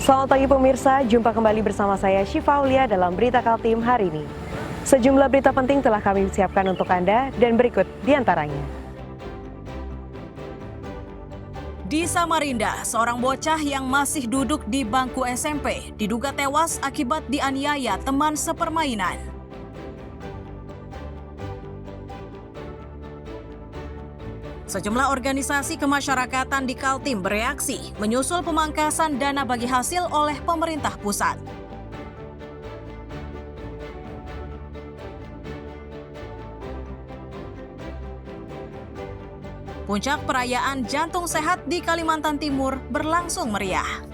Selamat pagi pemirsa, jumpa kembali bersama saya Syifa Aulia dalam Berita Kaltim hari ini. Sejumlah berita penting telah kami siapkan untuk Anda dan berikut diantaranya. Di Samarinda, seorang bocah yang masih duduk di bangku SMP diduga tewas akibat dianiaya teman sepermainan. Sejumlah organisasi kemasyarakatan di Kaltim bereaksi menyusul pemangkasan dana bagi hasil oleh pemerintah pusat. Puncak perayaan Jantung Sehat di Kalimantan Timur berlangsung meriah.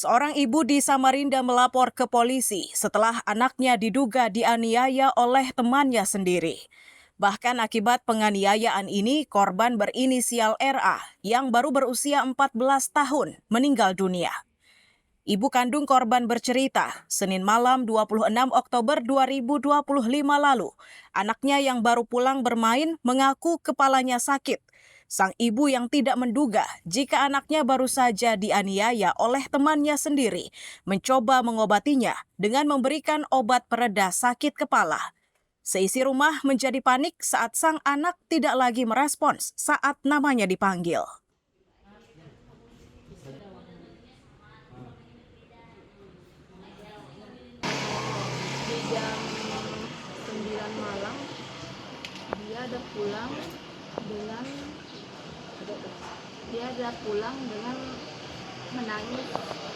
Seorang ibu di Samarinda melapor ke polisi setelah anaknya diduga dianiaya oleh temannya sendiri. Bahkan akibat penganiayaan ini, korban berinisial RA yang baru berusia 14 tahun meninggal dunia. Ibu kandung korban bercerita, Senin malam 26 Oktober 2025 lalu, anaknya yang baru pulang bermain mengaku kepalanya sakit. Sang ibu yang tidak menduga jika anaknya baru saja dianiaya oleh temannya sendiri mencoba mengobatinya dengan memberikan obat pereda sakit kepala. Seisi rumah menjadi panik saat sang anak tidak lagi merespons saat namanya dipanggil. Di jam 9 malam dia ada pulang dengan menangis,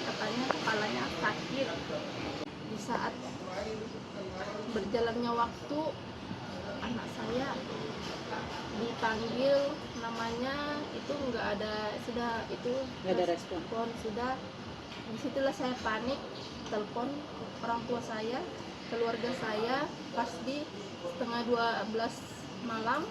katanya kepalanya sakit. Di saat berjalannya waktu, anak saya dipanggil namanya, itu nggak ada respon. Sudah disitulah saya panik, telepon orang tua saya, keluarga saya, pas di setengah 12 malam.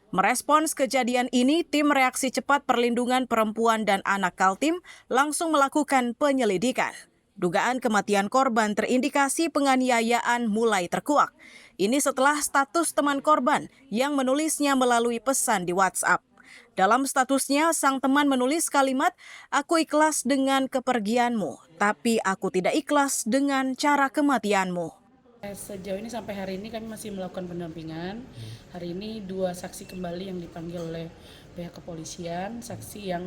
Merespons kejadian ini, tim reaksi cepat perlindungan perempuan dan anak Kaltim langsung melakukan penyelidikan. Dugaan kematian korban terindikasi penganiayaan mulai terkuak. Ini setelah status teman korban yang menulisnya melalui pesan di WhatsApp. Dalam statusnya, sang teman menulis kalimat, "Aku ikhlas dengan kepergianmu, tapi aku tidak ikhlas dengan cara kematianmu." Sejauh ini sampai hari ini kami masih melakukan pendampingan. Hari ini 2 saksi kembali yang dipanggil oleh pihak kepolisian, saksi yang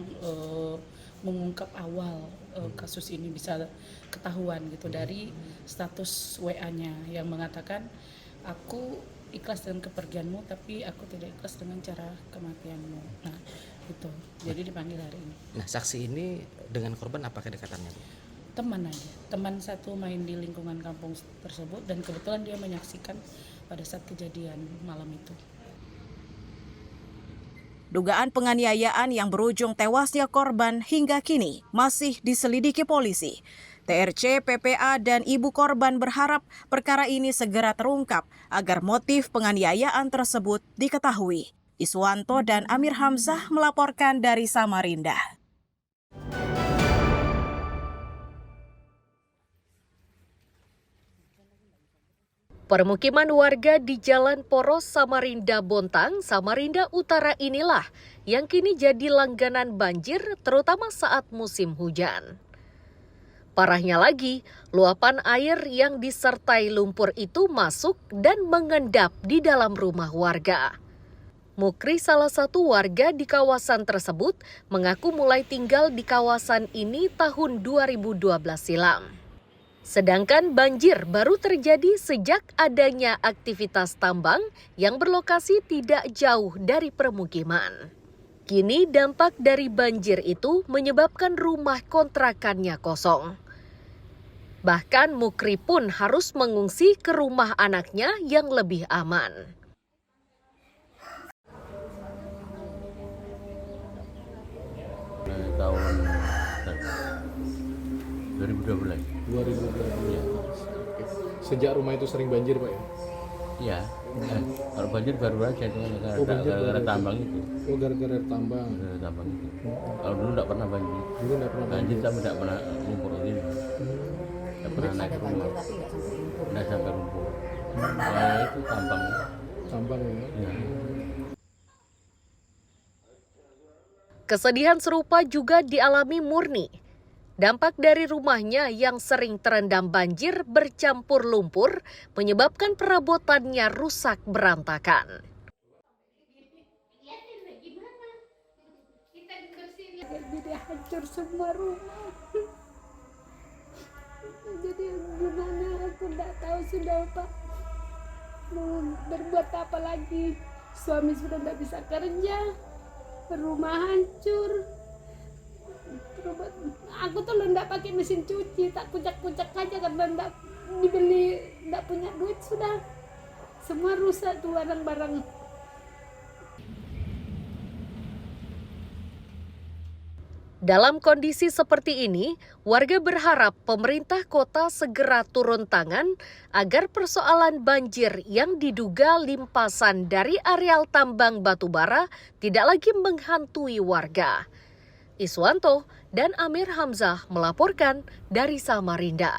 mengungkap awal kasus ini bisa ketahuan gitu dari status WA-nya yang mengatakan, "Aku ikhlas dengan kepergianmu, tapi aku tidak ikhlas dengan cara kematianmu." Nah, itu. Jadi dipanggil hari ini. Nah, saksi ini dengan korban apa kedekatannya, Bu? Teman aja, teman satu main di lingkungan kampung tersebut, dan kebetulan dia menyaksikan pada saat kejadian malam itu. Dugaan penganiayaan yang berujung tewasnya korban hingga kini masih diselidiki polisi. TRC, PPA, dan ibu korban berharap perkara ini segera terungkap agar motif penganiayaan tersebut diketahui. Iswanto dan Amir Hamzah melaporkan dari Samarinda. Permukiman warga di Jalan Poros Samarinda Bontang, Samarinda Utara inilah yang kini jadi langganan banjir terutama saat musim hujan. Parahnya lagi, luapan air yang disertai lumpur itu masuk dan mengendap di dalam rumah warga. Mukri, salah satu warga di kawasan tersebut, mengaku mulai tinggal di kawasan ini tahun 2012 silam. Sedangkan banjir baru terjadi sejak adanya aktivitas tambang yang berlokasi tidak jauh dari permukiman. Kini dampak dari banjir itu menyebabkan rumah kontrakannya kosong. Bahkan Mukri pun harus mengungsi ke rumah anaknya yang lebih aman. Tahun 2012. 2012. Oke. Sejak rumah itu sering banjir Pak ya? Iya. Kalau banjir baru aja itu gara-gara tambang itu. Oh gara-gara tambang. Gara-gara tambang itu. Kalau dulu nggak pernah banjir. Dulu nggak pernah Banjir tapi nggak pernah lumpur ini. Nggak pernah naik rumah. Nggak sampai lumpur. Ya itu tambang. Tambang ya. Ya. Kesedihan serupa juga dialami Murni. Dampak dari rumahnya yang sering terendam banjir bercampur lumpur menyebabkan perabotannya rusak berantakan. Jadi hancur semua rumah. Jadi gimana aku tidak tahu sudah Pak. Mau berbuat apa lagi? Suami sudah tidak bisa kerja. Rumah hancur. Aku tuh tidak pakai mesin cuci, tak kucak-kucak aja karena tidak dibeli, tidak punya duit sudah. Semua rusak tuh barang-barang. Dalam kondisi seperti ini, warga berharap pemerintah kota segera turun tangan agar persoalan banjir yang diduga limpasan dari areal tambang batubara tidak lagi menghantui warga. Iswanto dan Amir Hamzah melaporkan dari Samarinda.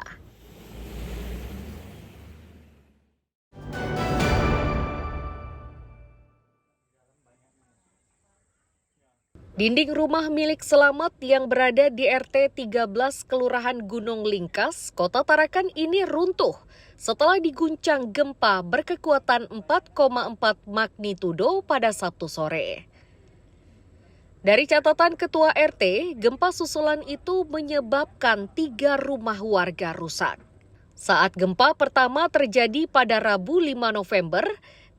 Dinding rumah milik Selamat yang berada di RT 13 Kelurahan Gunung Lingkas, Kota Tarakan ini runtuh setelah diguncang gempa berkekuatan 4,4 magnitudo pada Sabtu sore. Dari catatan Ketua RT, gempa susulan itu menyebabkan 3 rumah warga rusak. Saat gempa pertama terjadi pada Rabu 5 November,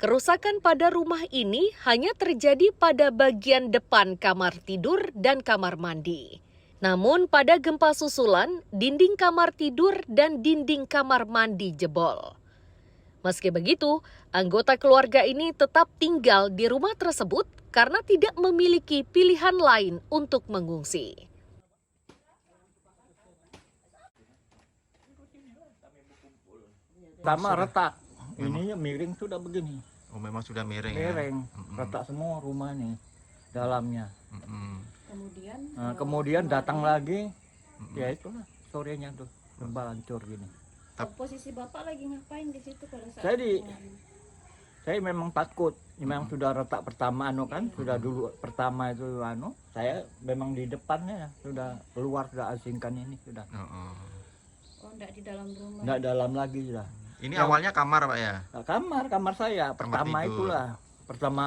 kerusakan pada rumah ini hanya terjadi pada bagian depan kamar tidur dan kamar mandi. Namun pada gempa susulan, dinding kamar tidur dan dinding kamar mandi jebol. Meski begitu, anggota keluarga ini tetap tinggal di rumah tersebut karena tidak memiliki pilihan lain untuk mengungsi. Pertama retak, ini miring sudah begini. Oh memang sudah miring. Miring, Ya? retak semua rumah nih dalamnya. Kemudian Kemudian datang lagi, ya itulah sorenya tuh gempa hancur gini. Posisi Bapak lagi ngapain di situ pada saat Saya memang takut, memang sudah retak pertama kan, sudah dulu pertama itu saya memang di depannya sudah keluar, sudah asingkan ini sudah. Oh, enggak di dalam rumah. Enggak dalam lagi sudah. Ini awalnya kamar Pak ya? Nah, kamar saya pertama tidur. itulah, pertama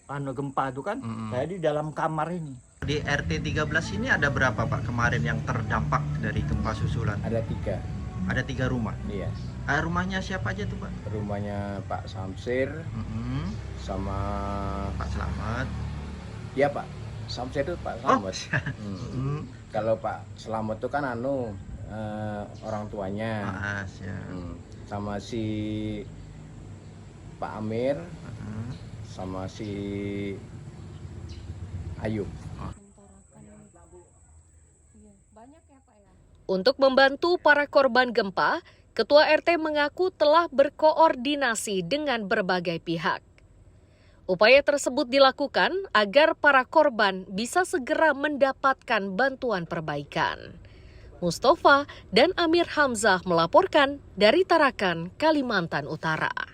gempa itu kan, saya di dalam kamar ini. Di RT 13 ini ada berapa Pak kemarin yang terdampak dari gempa susulan? Ada 3. Ada 3 rumah? Iya. Rumahnya siapa aja tuh Pak? Rumahnya Pak Samsir sama Pak Selamat. Iya Pak. Samsir itu Pak Selamat. Kalau Pak Selamat itu kan orang tuanya. Ya. Sama si Pak Amir sama si Ayub. Untuk membantu para korban gempa, Ketua RT mengaku telah berkoordinasi dengan berbagai pihak. Upaya tersebut dilakukan agar para korban bisa segera mendapatkan bantuan perbaikan. Mustafa dan Amir Hamzah melaporkan dari Tarakan, Kalimantan Utara.